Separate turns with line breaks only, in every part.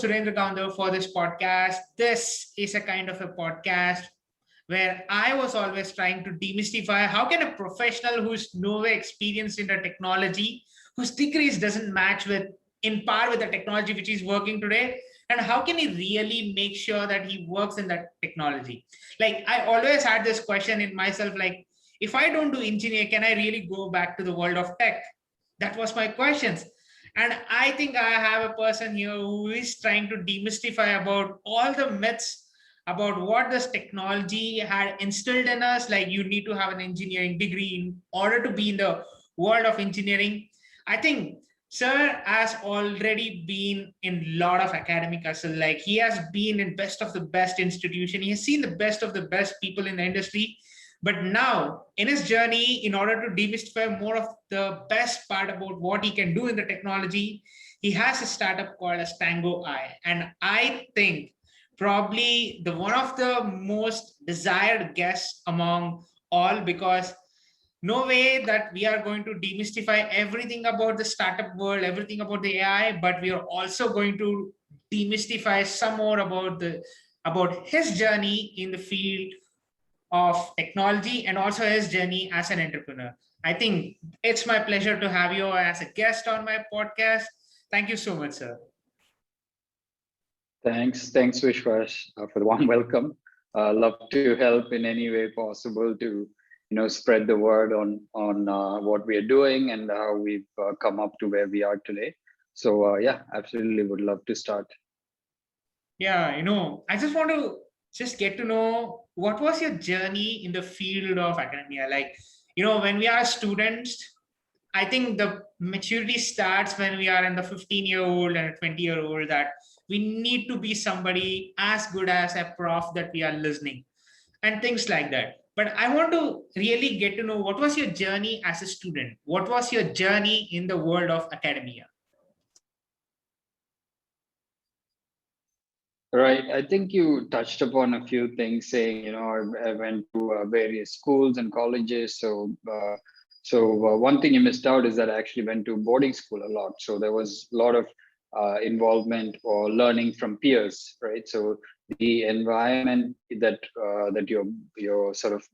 Surender Gounder for this podcast. This is a kind of a podcast where I was always trying to demystify how can a professional who's no way experienced in the technology, whose degrees doesn't match with in par with the technology which he's working today, and how can he really make sure that he works in that technology? Like I always had this question in myself, like if I don't do engineer, can I really go back to the world of tech? That was my questions. And I think I have a person here who is trying to demystify about all the myths about what this technology had instilled in us. Like you need to have an engineering degree in order to be in the world of engineering. I think Sir has already been in a lot of academic hustle. Like he has been in best of the best institution. He has seen the best of the best people in the industry. But now, in his journey, in order to demystify more of the best part about what he can do in the technology, he has a startup called as Tango I. And I think probably the one of the most desired guests among all, because no way that we are going to demystify everything about the startup world, everything about the AI, but we are also going to demystify some more about his journey in the field of technology and also his journey as an entrepreneur. I think it's my pleasure to have you as a guest on my podcast. Thank you so much, sir.
Thanks, Vishwas, for the warm welcome. Love to help in any way possible to, spread the word on what we are doing and how we've come up to where we are today. So yeah, absolutely would love to start.
Yeah, I just want to just get to know what was your journey in the field of academia. Like, when we are students, I think the maturity starts when we are in the 15-year-old and a 20-year-old, that we need to be somebody as good as a prof that we are listening and things like that. But I want to really get to know what was your journey as a student? What was your journey in the world of academia?
Right. I think you touched upon a few things saying, I went to various schools and colleges. So one thing you missed out is that I actually went to boarding school a lot. So there was a lot of involvement or learning from peers, right? So the environment that you're sort of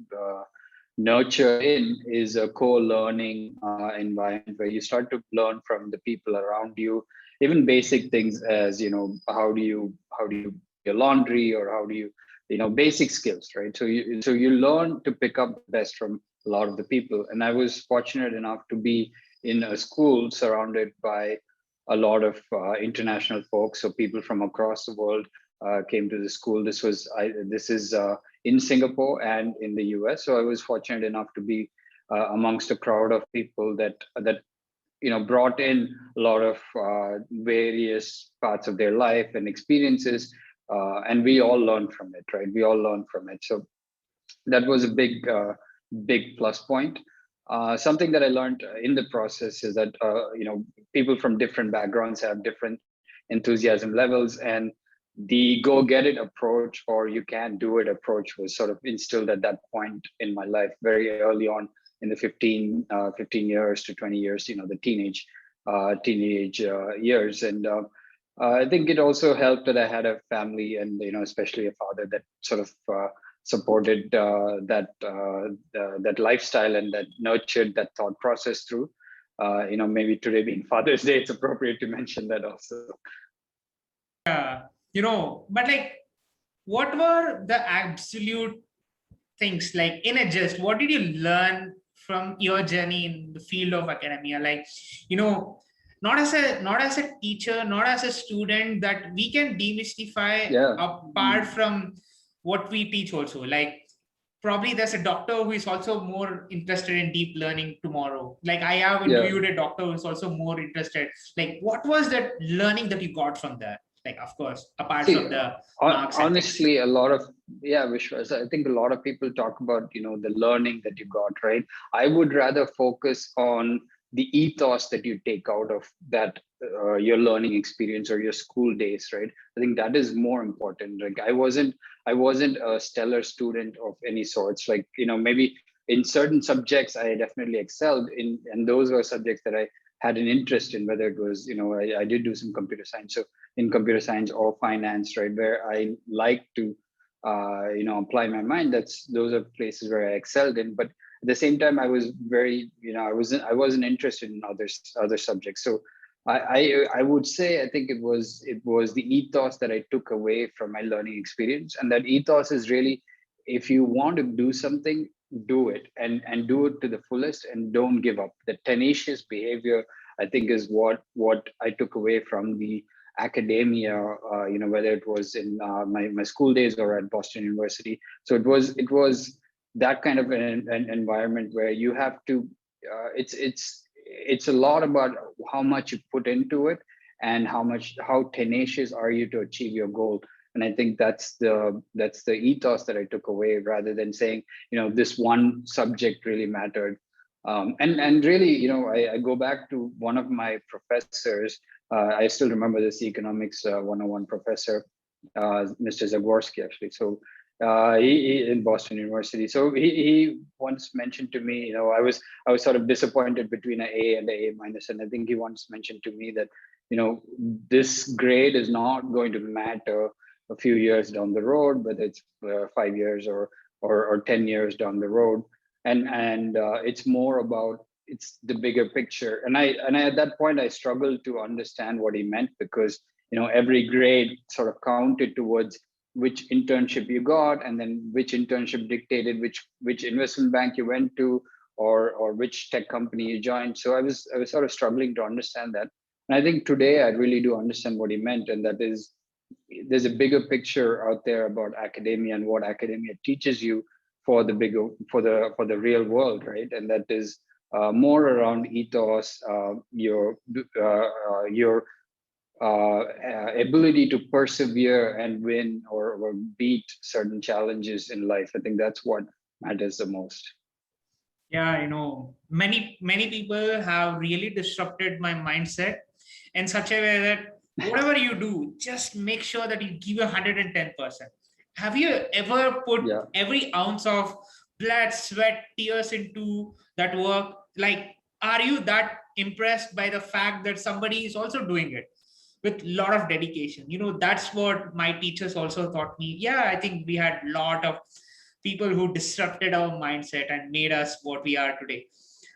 nurtured in is a co-learning environment where you start to learn from the people around you, even basic things as how do you your laundry, or how do you basic skills, right? So you learn to pick up the best from a lot of the people. And I was fortunate enough to be in a school surrounded by a lot of international folks, so people from across the world came to the school. This is in Singapore and in the US. So I was fortunate enough to be amongst a crowd of people that brought in a lot of various parts of their life and experiences, and we all learned from it, right? We all learned from it. So that was a big plus point. Something that I learned in the process is that people from different backgrounds have different enthusiasm levels, and the go get it approach, or you can do it approach, was sort of instilled at that point in my life very early on, in the 15 years to 20 years, the teenage years. And I think it also helped that I had a family, and especially a father that sort of supported that lifestyle, and that nurtured that thought process through. Maybe today being Father's Day, it's appropriate to mention that also.
Yeah, but like, what were the absolute things, like in a gist, what did you learn from your journey in the field of academia? Like, not as a teacher, not as a student, that we can demystify apart from what we teach also. Like probably there's a doctor who is also more interested in deep learning tomorrow. Like I have interviewed a doctor who's also more interested. Like what was that learning that you got from that? Like, of course, apart from the marks.
Honestly, Vishwas, I think a lot of people talk about, the learning that you got, right? I would rather focus on the ethos that you take out of that, your learning experience or your school days, right? I think that is more important. Like I wasn't a stellar student of any sorts. Like, maybe in certain subjects I definitely excelled in, and those were subjects that I had an interest in, whether it was, I did do some computer science. So in computer science or finance, right, where I like to, apply my mind, those are places where I excelled in. But at the same time, I was very, I wasn't interested in other subjects. So I would say I think it was the ethos that I took away from my learning experience, and that ethos is really, if you want to do something, do it, and do it to the fullest, and don't give up. The tenacious behavior, I think, is what I took away from the academia, whether it was in my school days or at Boston University. So it was that kind of an environment where you have to, it's a lot about how much you put into it, and how tenacious are you to achieve your goal. And I think that's the ethos that I took away, rather than saying, this one subject really mattered. And really, I go back to one of my professors. I still remember this economics 101 professor, Mr. Zagorski, actually. So he in Boston University. So he once mentioned to me, I was sort of disappointed between an A and an A minus, and I think he once mentioned to me that, this grade is not going to matter a few years down the road, whether it's 5 years or 10 years down the road, and it's more about, it's the bigger picture. And I at that point I struggled to understand what he meant, because every grade sort of counted towards which internship you got, and then which internship dictated which investment bank you went to, or which tech company you joined. So I was sort of struggling to understand that. And I think today I really do understand what he meant, and that is, there's a bigger picture out there about academia and what academia teaches you for the bigger, for the real world, right? And that is more around ethos, your ability to persevere and win, or beat certain challenges in life. I think that's what matters the most.
Yeah, many people have really disrupted my mindset in such a way that whatever you do, just make sure that you give 110%. Have you ever put
Yeah.
every ounce of blood, sweat, tears into that work? Like, are you that impressed by the fact that somebody is also doing it with a lot of dedication? That's what my teachers also taught me. Yeah, I think we had a lot of people who disrupted our mindset and made us what we are today.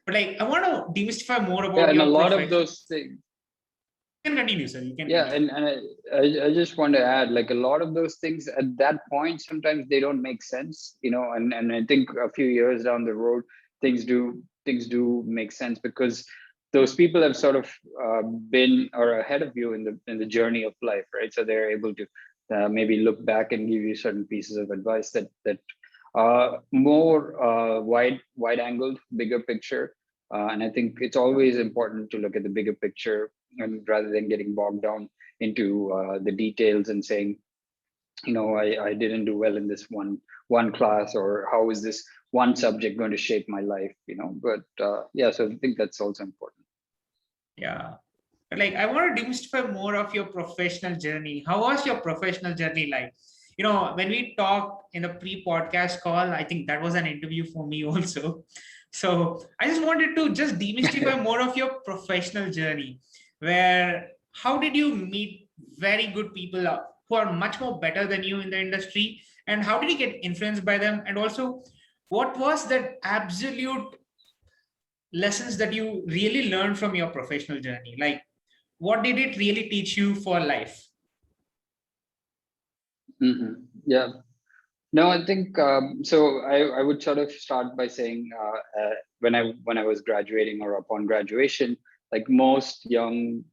But like, I want to demystify more
Yeah,
about
and a
your
lot of
profession.
those things.
You can continue, sir. You can
Yeah,
continue.
and I just want to add, like, a lot of those things at that point, sometimes they don't make sense, and I think a few years down the road, things do make sense, because those people have sort of been or ahead of you in the journey of life, right? So they're able to maybe look back and give you certain pieces of advice that more wide angled, bigger picture. And I think it's always important to look at the bigger picture, and rather than getting bogged down into the details and saying, I didn't do well in this one class, or how is this one subject going to shape my life, but yeah, so I think that's also important.
Yeah. But like, I want to demystify more of your professional journey. How was your professional journey like? When we talked in the pre-podcast call, I think that was an interview for me also. So I just wanted to just demystify more of your professional journey, where how did you meet very good people who are much more better than you in the industry, and how did you get influenced by them? And also, what was that absolute lessons that you really learned from your professional journey? Like, what did it really teach you for life?
Yeah. No, I think so. I would sort of start by saying, when I was graduating, or upon graduation, like most young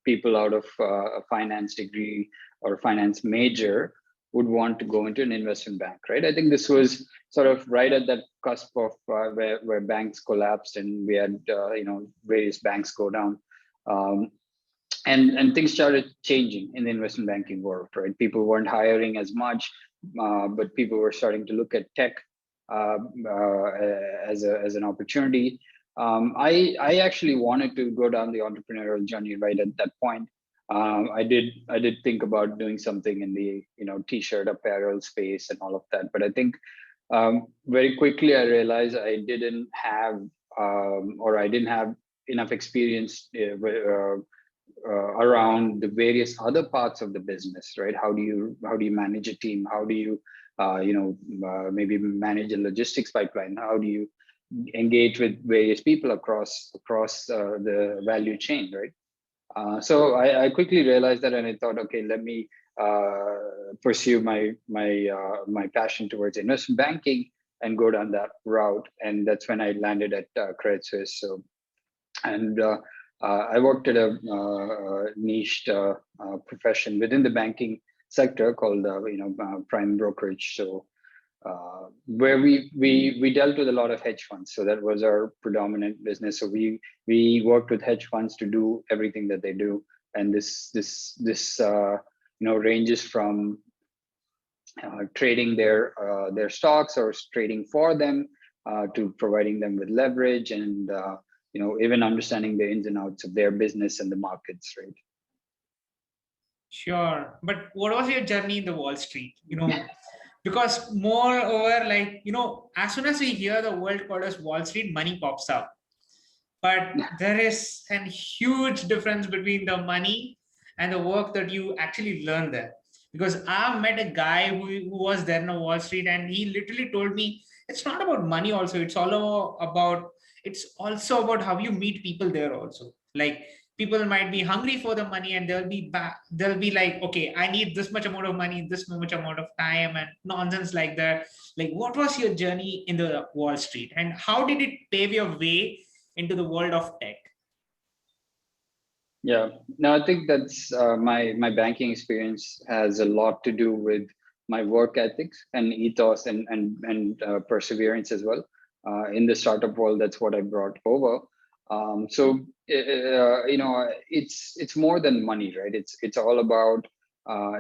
people out of a finance degree or a finance major, would want to go into an investment bank, right? I think this was sort of right at that cusp of where banks collapsed, and we had various banks go down. Um, and things started changing in the investment banking world, right? People weren't hiring as much, but people were starting to look at tech uh, uh, as an opportunity. I actually wanted to go down the entrepreneurial journey right at that point. I did think about doing something in the t-shirt apparel space and all of that, but I think Very quickly, I realized I didn't have, or I didn't have enough experience around the various other parts of the business, right? How do you manage a team? How do you, maybe manage a logistics pipeline? How do you engage with various people across the value chain, right? So I quickly realized that, and I thought, okay, let me pursue my passion towards investment banking and go down that route. And that's when I landed at Credit Suisse. So, and I worked at a niche profession within the banking sector called prime brokerage. So where we dealt with a lot of hedge funds. So that was our predominant business. So we worked with hedge funds to do everything that they do, and this ranges from trading their stocks or trading for them, to providing them with leverage, and even understanding the ins and outs of their business and the markets, right?
Sure. But what was your journey in the Wall Street? Because moreover, like, as soon as we hear the word called as Wall Street, money pops up. But there is a huge difference between the money and the work that you actually learn there. Because I've met a guy who was there in Wall Street, and he literally told me it's not about money also. It's also about how you meet people there also. Like, people might be hungry for the money, and they'll be like, okay, I need this much amount of money, this much amount of time, and nonsense like that. Like, what was your journey in the Wall Street, and how did it pave your way into the world of tech?
Yeah, no, I think that's my banking experience has a lot to do with my work ethics and ethos and perseverance as well. In the startup world, that's what I brought over. It's more than money, right? It's all about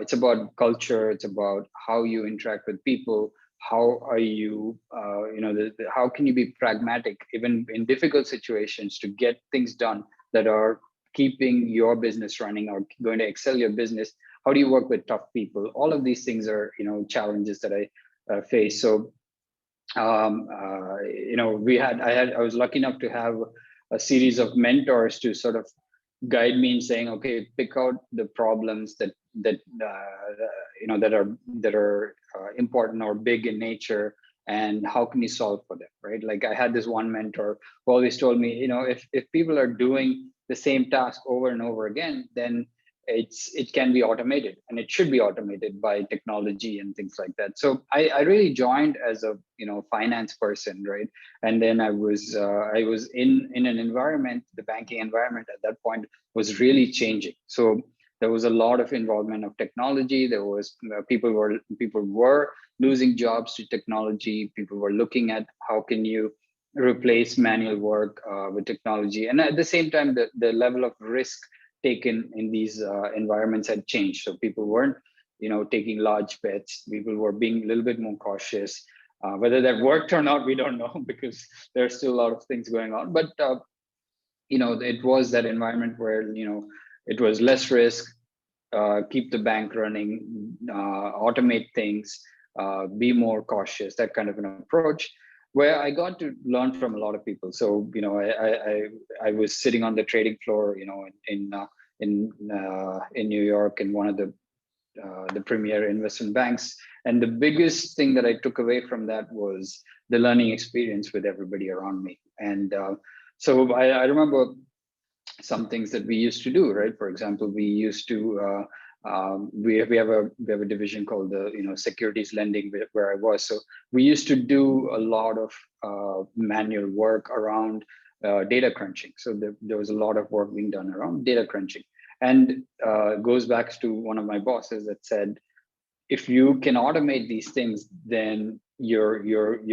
it's about culture. It's about how you interact with people. How are you? How can you be pragmatic even in difficult situations to get things done that are keeping your business running or going to excel your business? How do you work with tough people? All of these things are challenges that I face. So I was lucky enough to have a series of mentors to sort of guide me in saying, okay, pick out the problems that are important or big in nature, and how can you solve for them, right? Like, I had this one mentor who always told me, if people are doing the same task over and over again, then it can be automated, and it should be automated by technology and things like that. So I really joined as a finance person, right? And then I was in an environment, the banking environment at that point was really changing. So there was a lot of involvement of technology. There was people were losing jobs to technology. People were looking at how can you replace manual work with technology, and at the same time, the level of risk taken in these environments had changed. So people weren't taking large bets. People were being a little bit more cautious. Whether that worked or not, we don't know, because there's still a lot of things going on. But it was that environment where it was less risk, keep the bank running, automate things, be more cautious, that kind of an approach, where I got to learn from a lot of people. So I was sitting on the trading floor, in New York, in one of the premier investment banks. And the biggest thing that I took away from that was the learning experience with everybody around me. And so I remember some things that we used to do, right? For example, we used to we have a division called the securities lending, where I was. So we used to do a lot of manual work around data crunching. So there was a lot of work being done around data crunching, and goes back to one of my bosses that said, if you can automate these things, then you're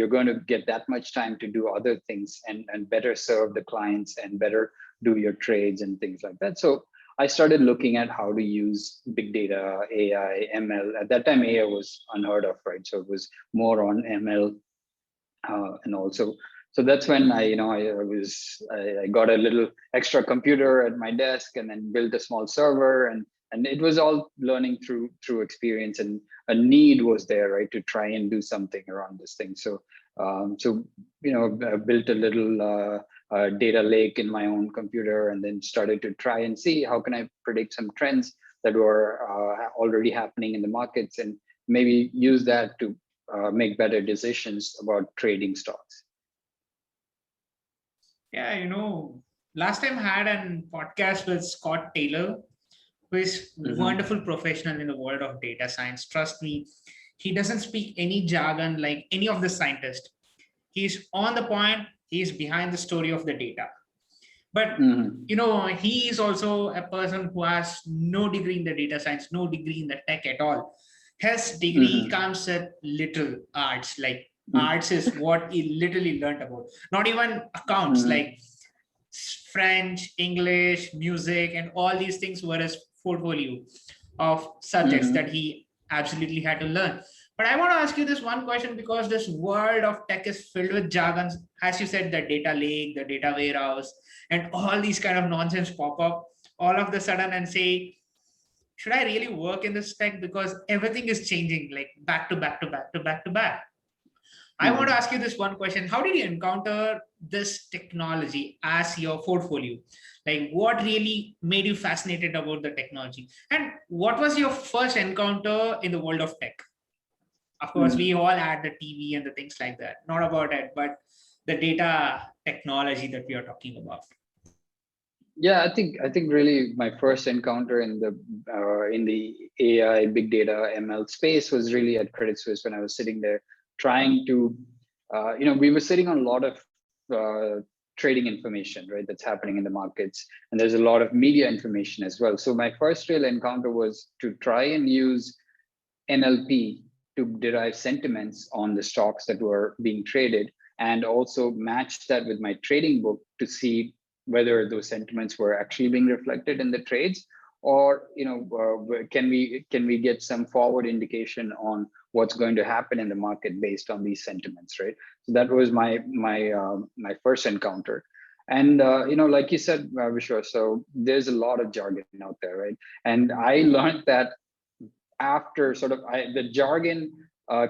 going to get that much time to do other things, and better serve the clients, and better do your trades and things like that. So I started looking at how to use big data, AI, ML. At that time, AI was unheard of, right? So it was more on ML, and also, so that's when I got a little extra computer at my desk, and then built a small server, and it was all learning through experience, and a need was there, right, to try and do something around this thing. So I built a little data lake in my own computer, and then started to try and see how can I predict some trends that were already happening in the markets, and maybe use that to make better decisions about trading stocks.
Yeah, last time I had a podcast with Scott Taylor, who is
Mm-hmm.
wonderful professional in the world of data science. Trust me, he doesn't speak any jargon like any of the scientists. He's on the point. He's behind the story of the data. But
Mm-hmm.
he is also a person who has no degree in the data science, no degree in the tech at all. His degree
Mm-hmm.
comes at little arts. Like arts is what he literally learned about. Not even accounts,
Mm-hmm.
like French, English, music, and all these things were his portfolio of subjects that
Mm-hmm.
he absolutely had to learn. But I want to ask you this one question, because this world of tech is filled with jargons. As you said, the data lake, the data warehouse, and all these kind of nonsense pop up all of the sudden and say, should I really work in this tech? Because everything is changing like back to back to back to back to back. I want to
Mm-hmm.
ask you this one question. How did you encounter this technology as your portfolio? Like, what really made you fascinated about the technology? And what was your first encounter in the world of tech? Of course, we all had the TV and the things like that. Not about it, but the data technology that we are talking about.
Yeah, I think really my first encounter in the AI, big data, ML space was really at Credit Suisse, when I was sitting there trying to, we were sitting on a lot of uh, trading information, right, that's happening in the markets, and there's a lot of media information as well. So my first real encounter was to try and use NLP to derive sentiments on the stocks that were being traded, and also match that with my trading book to see whether those sentiments were actually being reflected in the trades, or can we get some forward indication on what's going to happen in the market based on these sentiments, right? So that was my first encounter. And like you said, Vishwa, so there's a lot of jargon out there, right? And I learned that after the jargon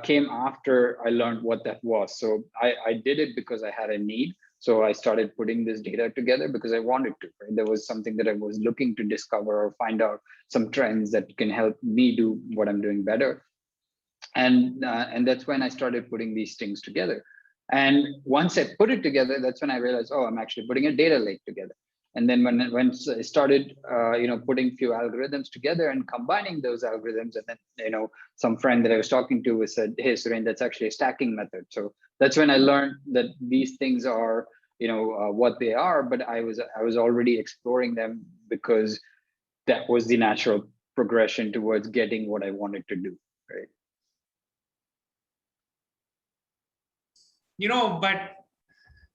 came after I learned what that was. So I did it because I had a need. So I started putting this data together because I wanted to. Right? There was something that I was looking to discover or find out some trends that can help me do what I'm doing better. And that's when I started putting these things together. And once I put it together, that's when I realized, oh, I'm actually putting a data lake together. And then when I started putting few algorithms together and combining those algorithms, and then some friend that I was talking to was said, hey Surendra, that's actually a stacking method. So that's when I learned that these things are what they are. But I was already exploring them because that was the natural progression towards getting what I wanted to do, right?
But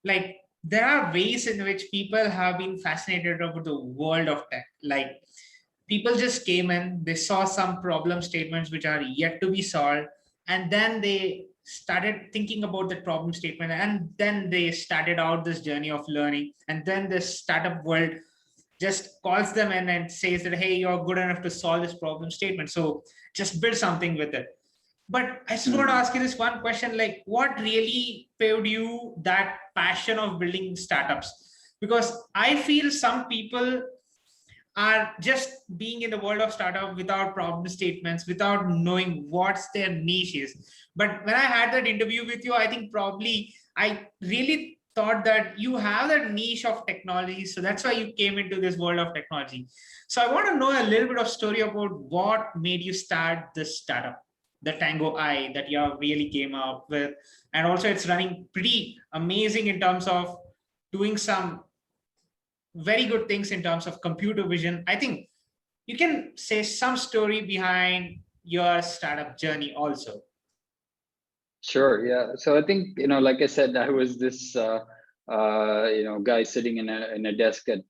like there are ways in which people have been fascinated about the world of tech. Like people just came in, they saw some problem statements which are yet to be solved, and then they started thinking about the problem statement, and then they started out this journey of learning, and then this startup world just calls them in and says that, hey, you're good enough to solve this problem statement, so just build something with it. But I just want to
Mhm.
ask you this one question, like what really paved you that passion of building startups? Because I feel some people are just being in the world of startup without problem statements, without knowing what's their niche is. But when I had that interview with you, I think probably I really thought that you have that niche of technology. So that's why you came into this world of technology. So I want to know a little bit of story about what made you start this startup, the Tango I that you really came up with. And also it's running pretty amazing in terms of doing some very good things in terms of computer vision. I think you can say some story behind your startup journey also.
Sure. Yeah. So I think, like I said, I was this, guy sitting in a desk at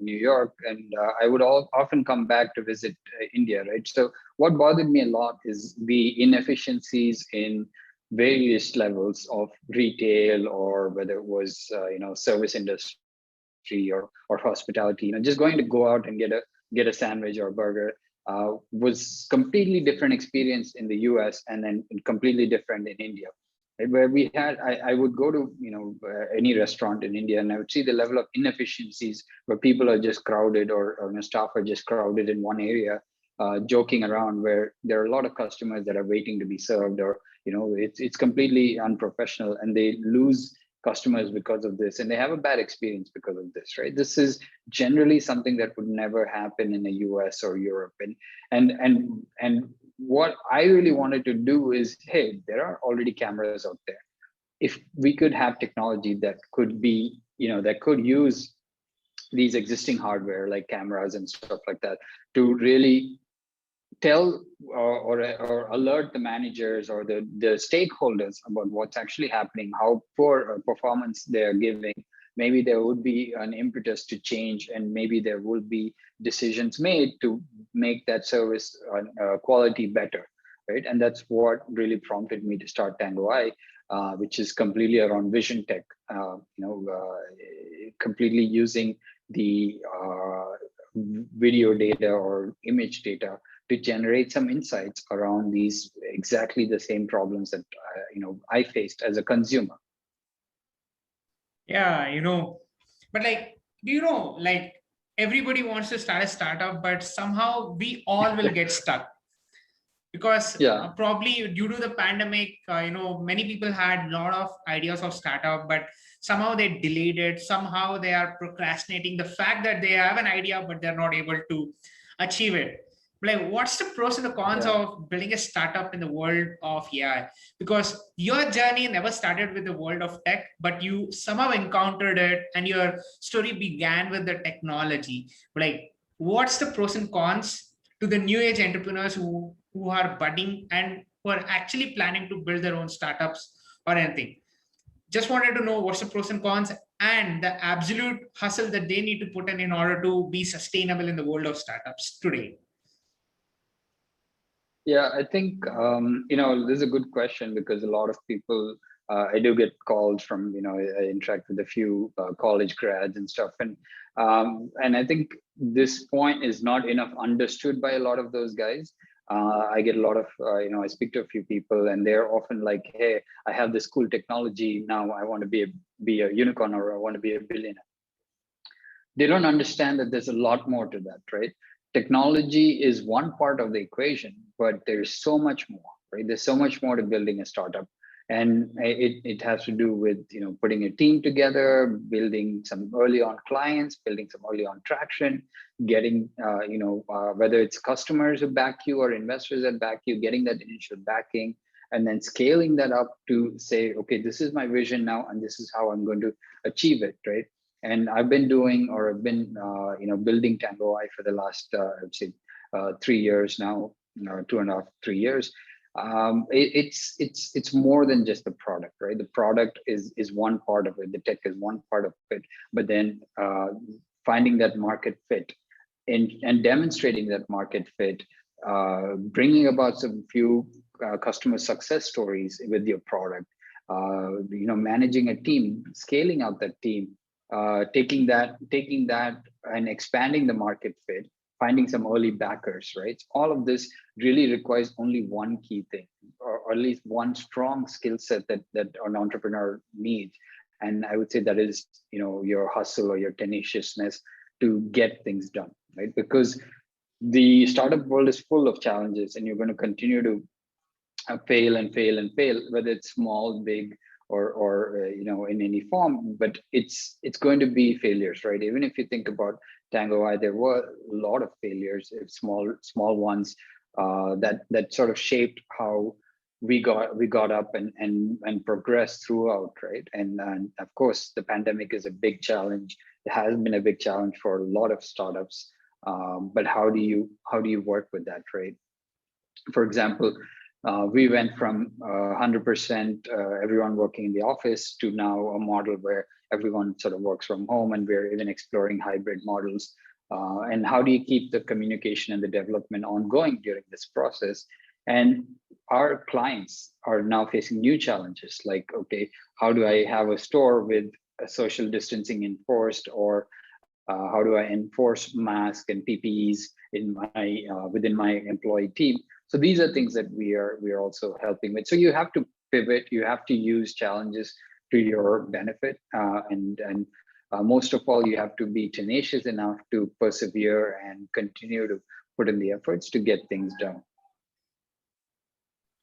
New York, and I would often come back to visit India, right? So what bothered me a lot is the inefficiencies in various levels of retail, or whether it was, service industry or hospitality. Just going to go out and get a sandwich or a burger. was completely different experience in the US, and then completely different in India. Right? Where we had, I would go to any restaurant in India, and I would see the level of inefficiencies where people are just crowded, or staff are just crowded in one area, joking around, where there are a lot of customers that are waiting to be served, or it's completely unprofessional, and they lose customers because of this, and they have a bad experience because of this. Right? This is generally something that would never happen in the US or Europe. And what I really wanted to do is, hey, there are already cameras out there. If we could have technology that could be, that could use these existing hardware like cameras and stuff like that, to really tell or alert the managers or the stakeholders about what's actually happening, how poor performance they're giving, maybe there would be an impetus to change, and maybe there will be decisions made to make that service quality better, right? And that's what really prompted me to start Tango Eye, which is completely around vision tech, completely using the video data or image data to generate some insights around these exactly the same problems that I faced as a consumer.
Yeah, but like, do like, everybody wants to start a startup, but somehow we all will get stuck because
Yeah.
probably due to the pandemic, many people had a lot of ideas of startup, but somehow they delayed it. Somehow they are procrastinating the fact that they have an idea, but they're not able to achieve it. Like, what's the pros and the cons
Yeah.
of building a startup in the world of AI? Because your journey never started with the world of tech, but you somehow encountered it, and your story began with the technology. Like, what's the pros and cons to the new age entrepreneurs who are budding and who are actually planning to build their own startups or anything? Just wanted to know what's the pros and cons and the absolute hustle that they need to put in order to be sustainable in the world of startups today.
Yeah, I think this is a good question, because a lot of people, I do get calls from, I interact with a few college grads and stuff, and I think this point is not enough understood by a lot of those guys. I get a lot of, I speak to a few people, and they're often like, "Hey, I have this cool technology now. I want to be a unicorn, or I want to be a billionaire." They don't understand that there's a lot more to that, right? Technology is one part of the equation, but there's so much more, right? There's so much more to building a startup. And it has to do with, putting a team together, building some early on clients, building some early on traction, getting, whether it's customers who back you or investors that back you, getting that initial backing, and then scaling that up to say, okay, this is my vision now, and this is how I'm going to achieve it, right? And I've been building Tango Eye for the last, I'd say, 3 years now, 2.5, 3 years. It's more than just the product, right? The product is one part of it. The tech is one part of it, but then finding that market fit and demonstrating that market fit, bringing about some few customer success stories with your product, managing a team, scaling out that team, taking that and expanding the market fit, finding some early backers, right? All of this really requires only one key thing, or at least one strong skill set that an entrepreneur needs. And I would say that is, your hustle or your tenaciousness to get things done, right? Because the startup world is full of challenges, and you're going to continue to fail and fail and fail, whether it's small, big, or in any form. But it's going to be failures, right? Even if you think about Tango Eye, there were a lot of failures, small ones, that sort of shaped how we got up and progressed throughout, right? And of course, the pandemic is a big challenge. It has been a big challenge for a lot of startups. But how do you work with that, right? For example, we went from 100% everyone working in the office to now a model where everyone sort of works from home, and we're even exploring hybrid models. And how do you keep the communication and the development ongoing during this process? And our clients are now facing new challenges, like, okay, how do I have a store with social distancing enforced, or How do I enforce mask and PPEs in my within my employee team? So these are things that we are also helping with. So you have to pivot. You have to use challenges to your benefit, and most of all, you have to be tenacious enough to persevere and continue to put in the efforts to get things done.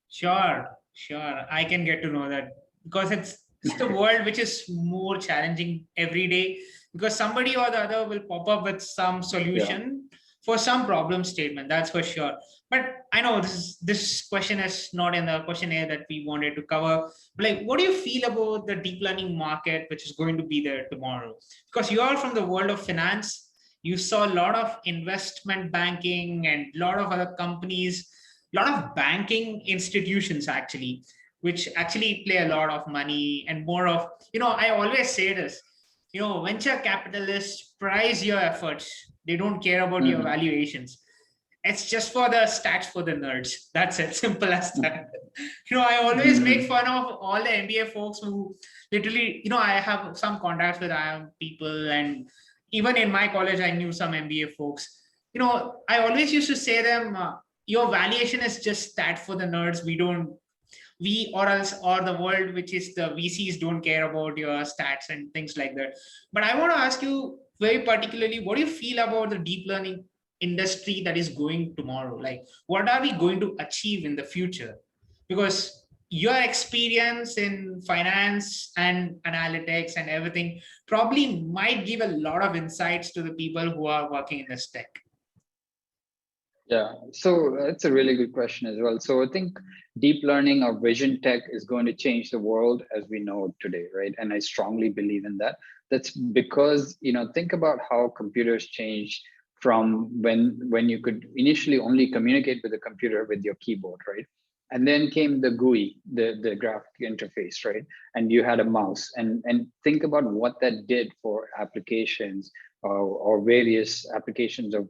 Sure, sure. I can get to know that because it's the world which is more challenging every day because somebody or the other will pop up with some
Yeah.
solution for some problem statement. That's for sure. But I know this question is not in the questionnaire that we wanted to cover. But like, what do you feel about the deep learning market which is going to be there tomorrow? Because you are from the world of finance. You saw a lot of investment banking and a lot of other companies, a lot of banking institutions actually, which actually play a lot of money and more of, I always say this, venture capitalists prize your efforts. They don't care about your
Mhm.
valuations. It's just for the stats for the nerds. That's it. Simple as that. I always make
Mhm.
fun of all the MBA folks who literally, I have some contacts with IIM people, and even in my college, I knew some MBA folks. I always used to say them, your valuation is just that for the nerds. We or else or the world, which is the VCs, don't care about your stats and things like that. But I want to ask you very particularly, what do you feel about the deep learning industry that is going tomorrow? Like, what are we going to achieve in the future? Because your experience in finance and analytics and everything probably might give a lot of insights to the people who are working in this tech.
Yeah, so that's a really good question as well. So I think deep learning or vision tech is going to change the world as we know it today, right? And I strongly believe in that. That's because, think about how computers changed from when you could initially only communicate with the computer with your keyboard, right? And then came the GUI, the graphic interface, right? And you had a mouse. And think about what that did for applications or various applications of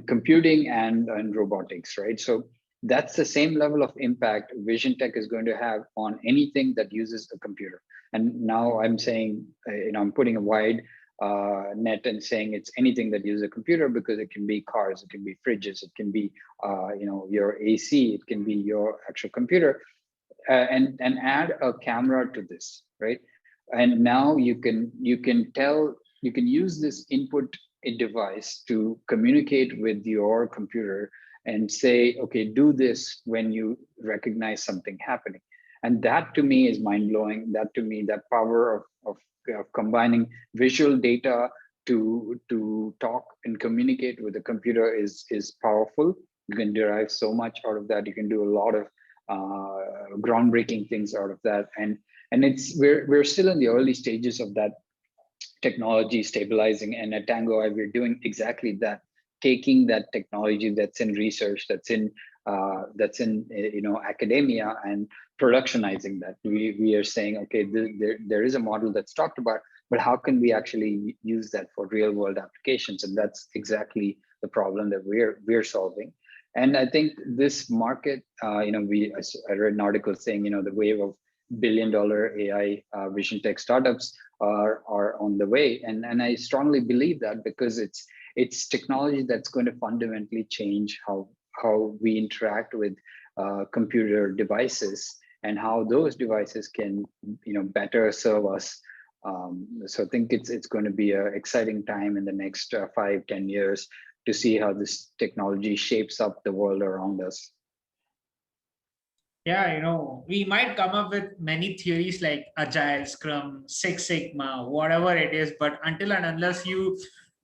computing and robotics, right? So that's the same level of impact vision tech is going to have on anything that uses a computer. And now I'm saying, I'm putting a wide net and saying it's anything that uses a computer because it can be cars, it can be fridges, it can be, your AC, it can be your actual computer, and add a camera to this, right? And now you can use this input a device to communicate with your computer and say, okay, do this when you recognize something happening. And that to me is mind blowing. That to me, that power of combining visual data to talk and communicate with the computer is powerful. You can derive so much out of that. You can do a lot of groundbreaking things out of that. And it's we're still in the early stages of that technology stabilizing. And at Tango, we're doing exactly that, taking that technology that's in research, that's in academia, and productionizing that. We are saying, okay, there is a model that's talked about, but how can we actually use that for real world applications? And that's exactly the problem that we're solving. And I think this market, I read an article saying, the wave of billion-dollar AI vision tech startups are on the way, and I strongly believe that because it's technology that's going to fundamentally change how we interact with computer devices and how those devices can better serve us. So I think it's going to be an exciting time in the next 5-10 years to see how this technology shapes up the world around us.
Yeah, we might come up with many theories like Agile, Scrum, Six Sigma, whatever it is, but until and unless you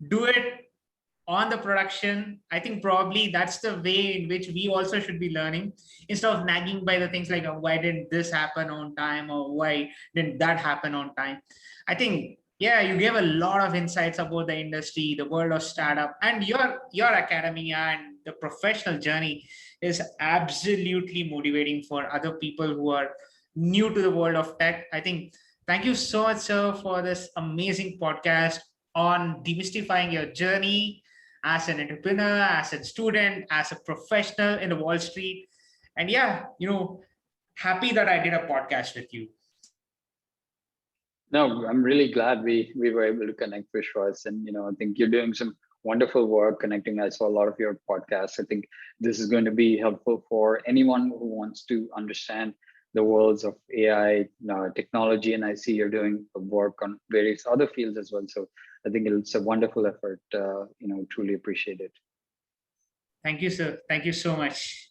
do it on the production, I think probably that's the way in which we also should be learning instead of nagging by the things like, why didn't this happen on time or why didn't that happen on time. I think, yeah, you gave a lot of insights about the industry, the world of startup, and your academia and the professional journey is absolutely motivating for other people who are new to the world of tech. I think thank you so much, sir, for this amazing podcast on demystifying your journey as an entrepreneur, as a student, as a professional in the Wall Street. And yeah, happy that I did a podcast with you.
No, I'm really glad we were able to connect, Vishwas, and I think you're doing some wonderful work connecting. I saw a lot of your podcasts. I think this is going to be helpful for anyone who wants to understand the worlds of AI technology, and I see you're doing work on various other fields as well. So I think it's a wonderful effort. Truly appreciate it.
Thank you, sir. Thank you so much.